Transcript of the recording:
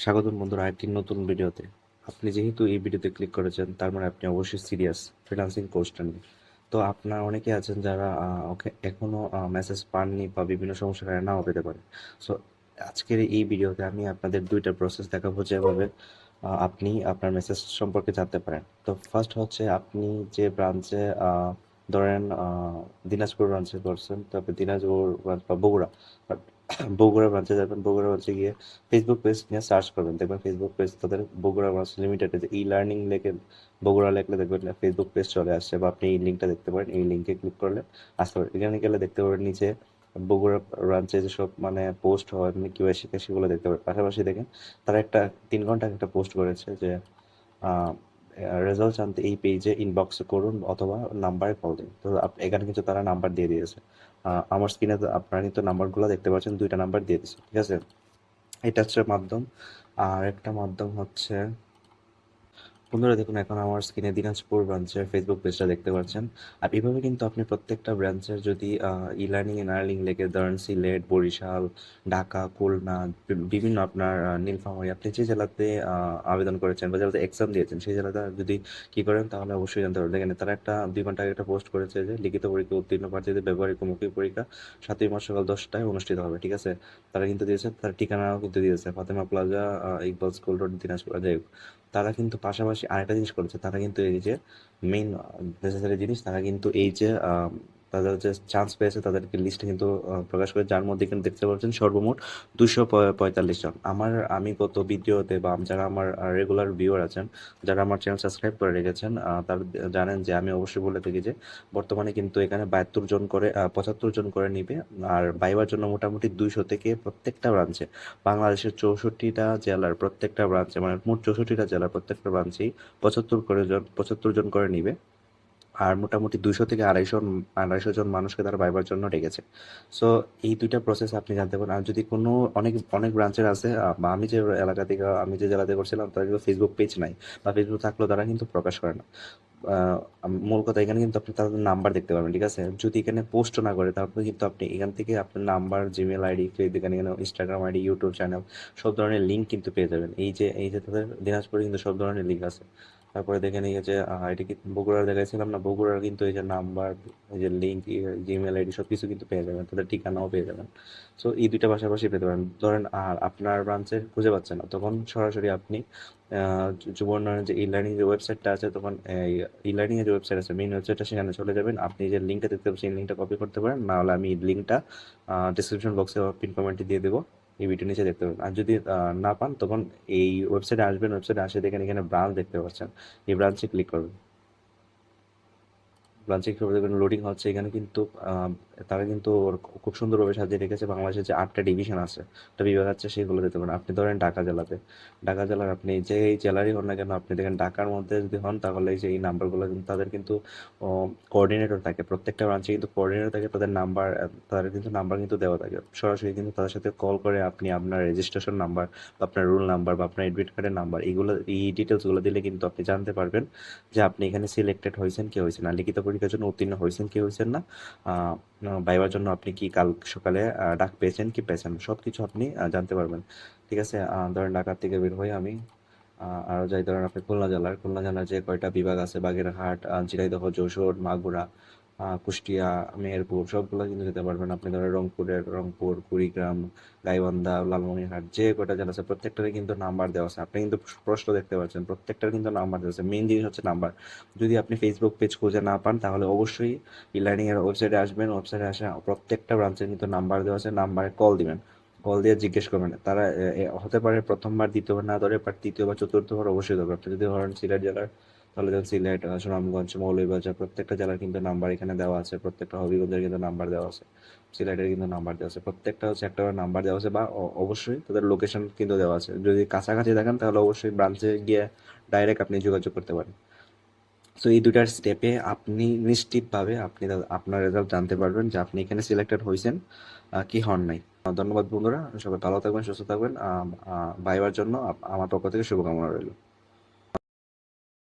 স্বাগতম বন্ধুরা আরেকটি নতুন ভিডিওতে। আপনি যেহেতু এই ভিডিওতে ক্লিক করেছেন তার মানে আপনি অবশ্যই সিরিয়াস ফ্রিল্যান্সিং কোর্সটা নিয়ে। তো আপনার অনেকে আছেন যারা ওকে এখনো মেসেজ পাননি বা বিভিন্ন সমস্যার কারণে নাও পেতে পারে। সো আজকের এই ভিডিওতে আমি আপনাদের দুইটা প্রসেস দেখাবো যেভাবে আপনি আপনার মেসেজ সম্পর্কে জানতে পারেন। তো ফার্স্ট হচ্ছে আপনি যে ব্রাঞ্চে ধরেন দিনাজপুর ব্রাঞ্চে করছেন, তারপর দিনাজপুর ব্রাঞ্চ বা বগুড়া, বগুড়া ব্রাঞ্চে যাবেন। বগুড়া ব্রাঞ্চে গিয়ে ফেসবুক পেজ নিয়ে সার্চ করবেন, দেখবেন ফেসবুক পেজ তাদের বগুড়া ব্রাঞ্চ লিমিটেড যে ই লার্নিং লেখে বগুড়া লেখলে দেখবেন ফেসবুক পেজ চলে আসছে, বা আপনি এই লিঙ্কটা দেখতে পারেন। এই লিঙ্কে ক্লিক করলে আসতে পারেন। এখানে গেলে দেখতে পাবেন নিচে বগুড়া ব্রাঞ্চে যেসব মানে পোস্ট হয় মানে কিউআই শিখে সেগুলো দেখতে পারেন। পাশাপাশি দেখেন তারা একটা 3 ঘন্টা একটা পোস্ট করেছে যে রেজাল্ট জানতে এই পেজে ইনবক্স করুন অথবা নাম্বারে কল দিন। তো এখানে কিন্তু তারা নাম্বার দিয়ে দিয়েছে। আমার স্ক্রিনে আপনারা কিন্তু নাম্বারগুলো দেখতে পাচ্ছেন, দুইটা নাম্বার দিয়ে দিয়েছে, ঠিক আছে। এটা হচ্ছে মাধ্যম। আর একটা মাধ্যম হচ্ছে, বন্ধুরা দেখুন এখন আমার স্ক্রিনে দিনাজপুর ব্রাঞ্চের ফেসবুক পেজটা দেখতে পাচ্ছেন। আর এইভাবে কিন্তু আপনি প্রত্যেকটা ব্রাঞ্চের যদি ই লার্নিং এন্ড আর্নিং লেগে ধরেন সিলেট, বরিশাল, ঢাকা, খুলনা, বিভিন্ন আপনার নীলফামারী, আপনি যে জেলাতে আবেদন করেছেন বা জেলাতে এক্সাম দিয়েছেন সেই জেলাতে যদি কি করেন তাহলে অবশ্যই জানতে পারবেন। দেখেন তারা একটা 2 ঘন্টা আগে একটা পোস্ট করেছে যে লিখিত পরীক্ষা উত্তীর্ণ প্রার্থীদের ব্যবহারিক ও মৌখিক পরীক্ষা 7ই মার্চ সকাল 10টায় অনুষ্ঠিত হবে, ঠিক আছে। তারা কিন্তু দিয়েছে, তার ঠিকানাও কিন্তু দিয়েছে Fatema plaza, Iqbal school road, Dinajpur. যাই হোক, তারা কিন্তু পাশাপাশি আরেকটা জিনিস করেছে। তারা কিন্তু এই যে মেইন নেসেসারি জিনিস, তারা কিন্তু এই যে তাদের যে চান্স পেয়েছে তাদেরকে লিস্টে কিন্তু প্রকাশ করে, যার মধ্যে কিন্তু দেখতে পাচ্ছেন সর্বমোট 245 জন। আমি গত ভিডিওতে বা যারা আমার রেগুলার ভিউয়ার আছেন, যারা আমার চ্যানেল সাবস্ক্রাইব করে রেখেছেন, তারা জানেন যে আমি অবশ্যই বলে থাকি যে বর্তমানে কিন্তু এখানে 72 জন করে 75 জন করে নিবে। আর বাইবার জন্য মোটামুটি 200 থেকে প্রত্যেকটা ব্রাঞ্চে, বাংলাদেশের 64টা জেলার প্রত্যেকটা ব্রাঞ্চে, মানে মোট 64টা জেলার প্রত্যেকটা ব্রাঞ্চেই 75 জন করে নিবে। আর মোটামুটি 200 থেকে 250 জন মানুষকে তারা ভাইবার জন্য ডেকেছে। সো এই দুইটা প্রসেস আপনি জানতে পারেন। আর যদি কোনো অনেক অনেক ব্রাঞ্চের আছে, বা আমি যে এলাকা থেকে আমি যে জেলাতে করছিলাম তাদের কিন্তু ফেসবুক পেজ নাই, বা ফেসবুক থাকলেও তারা কিন্তু প্রকাশ করে না। মূল কথা এখানে কিন্তু আপনি তাদের নাম্বার দেখতে পাবেন, ঠিক আছে। যদি এখানে পোস্ট না করে তারপরে কিন্তু আপনি এখান থেকে আপনার নাম্বার, জিমেল আইডি, এখানে ইনস্টাগ্রাম আইডি, ইউটিউব চ্যানেল সব ধরনের লিঙ্ক কিন্তু পেয়ে যাবেন। এই যে তাদের দিনাজপুরে কিন্তু সব ধরনের লিঙ্ক আছে। তারপরে দেখেন এই যে এটা কি বগুড়ার দেখাইছিলাম না, বগুড়ার কিন্তু এই যে নাম্বার, এই যে লিঙ্ক, জিমেল আইডি সব কিছু কিন্তু পেয়ে যাবেন, তাদের ঠিকানাও পেয়ে যাবেন। সো এই দুইটা পাশাপাশি পেতে পারেন। ধরেন আর আপনার ব্রাঞ্চে খুঁজে পাচ্ছেন না, তখন সরাসরি আপনি যুব উন্নয়নের যে ই লার্নিং যে ওয়েবসাইটটা আছে, তখন এই ই লার্নিং এর যে ওয়েবসাইট আছে মেইন ওয়েবসাইটটা, সেখানে চলে যাবেন। আপনি যে লিঙ্কটা দেখতে পাচ্ছেন এই লিঙ্কটা কপি করতে পারেন, না হলে আমি লিঙ্কটা ডিসক্রিপশন বক্সে পিন কমেন্টে দিয়ে দেবো, এই ভিডিও নিচে দেখতে পাবেন। আর যদি না পান তখন এই ওয়েবসাইটে আসবেন, ওয়েবসাইটে আসে দেখেন এখানে ব্রাঞ্চ দেখতে পাচ্ছেন, এই ব্রাঞ্চে ক্লিক করবেন। ব্রাঞ্চিং হিসেবে দেখবেন লোডিং হচ্ছে। এখানে কিন্তু তারা কিন্তু খুব সুন্দরভাবে সাজিয়ে রেখেছে বাংলাদেশের যে 8টা ডিভিশন আছে, একটা বিভাগ আছে, সেগুলো দিতে পারেন। আপনি ধরেন ঢাকা জেলাতে, ঢাকা জেলার আপনি যে এই জেলারই হন না কেন, আপনি দেখেন ঢাকার মধ্যে যদি হন তাহলে এই যে এই নাম্বারগুলো কিন্তু তাদের কিন্তু কোঅর্ডিনেটর থাকে, প্রত্যেকটা ব্রাঞ্চে কিন্তু কোঅর্ডিনেটর থাকে, তাদের নাম্বার, তাদের কিন্তু নাম্বার কিন্তু দেওয়া থাকে। সরাসরি কিন্তু তাদের সাথে কল করে আপনি আপনার রেজিস্ট্রেশন নাম্বার বা আপনার রোল নাম্বার বা আপনার এডমিট কার্ডের নাম্বার, এগুলো এই ডিটেলসগুলো দিলে কিন্তু আপনি জানতে পারবেন যে আপনি এখানে সিলেক্টেড হয়েছেন কি হয়েছেন না, লিখিত পরীক্ষার জন্য উত্তীর্ণ হয়েছেন কি হয়েছেন না, ভাইবার জন্য আপনি কি কাল সকালে ডাক পেয়েছেন কি পেয়েছেন না, সব কিছু আপনি জানতে পারবেন, ঠিক আছে। ধরেন ঢাকার থেকে বের হয়ে আমি আরও যাই, ধরেন আপনি খুলনা জেলার যে কয়টা বিভাগ আছে, বাগেরহাট, ঝিনাইদহ, যশোর, মাগুরা, কুষ্টিয়া, মেহেরপুর, সবগুলো কিন্তু যেতে পারবেন। আপনি ধরেন রংপুর, কুড়িগ্রাম, গাইবান্ধা, লালমনিরহাট, যে কয়টা জেলা আছে প্রত্যেকটারই কিন্তু নাম্বার দেওয়া আছে। আপনি কিন্তু প্রশ্ন দেখতে পাচ্ছেন প্রত্যেকটার কিন্তু নাম্বার দেওয়া আছে। মেইন জিনিস হচ্ছে নাম্বার। যদি আপনি ফেসবুক পেজ খুঁজে না পান তাহলে অবশ্যই ই লার্নিং এর ওয়েবসাইটে আসবেন, ওয়েবসাইটে আসে প্রত্যেকটা ব্রাঞ্চের কিন্তু নাম্বার দেওয়া আছে, নাম্বারে কল দিবেন। কল দিয়ে জিজ্ঞেস করবেন, তারা হতে পারে প্রথমবার, দ্বিতীয়বার না ধরে, বাট তৃতীয়বার, চতুর্থবার অবশ্যই ধরবে। আপনি যদি ধরেন সিলেট জেলার, তাহলে যেমন সিলেট, সুনামগঞ্জ, মৌলভীবাজার, প্রত্যেকটা জেলার কিন্তু নাম্বার এখানে দেওয়া আছে, প্রত্যেকটা হবিগঞ্জের কিন্তু নাম্বার দেওয়া আছে, সিলেটের কিন্তু নাম্বার দেওয়া আছে, প্রত্যেকটা হচ্ছে একটা করে নাম্বার দেওয়া আছে, বা অবশ্যই তাদের লোকেশন কিন্তু দেওয়া আছে। যদি কাছাকাছি দেখেন তাহলে অবশ্যই ব্রাঞ্চে গিয়ে ডাইরেক্ট আপনি যোগাযোগ করতে পারেন। সো এই দুটার স্টেপে আপনি নিশ্চিতভাবে আপনি আপনার রেজাল্ট জানতে পারবেন যে আপনি এখানে সিলেক্টেড হয়েছেন কি হন নাই। ধন্যবাদ বন্ধুরা, সবাই ভালো থাকবেন, সুস্থ থাকবেন। ভাইবার জন্য আমার পক্ষ থেকে শুভকামনা রইল।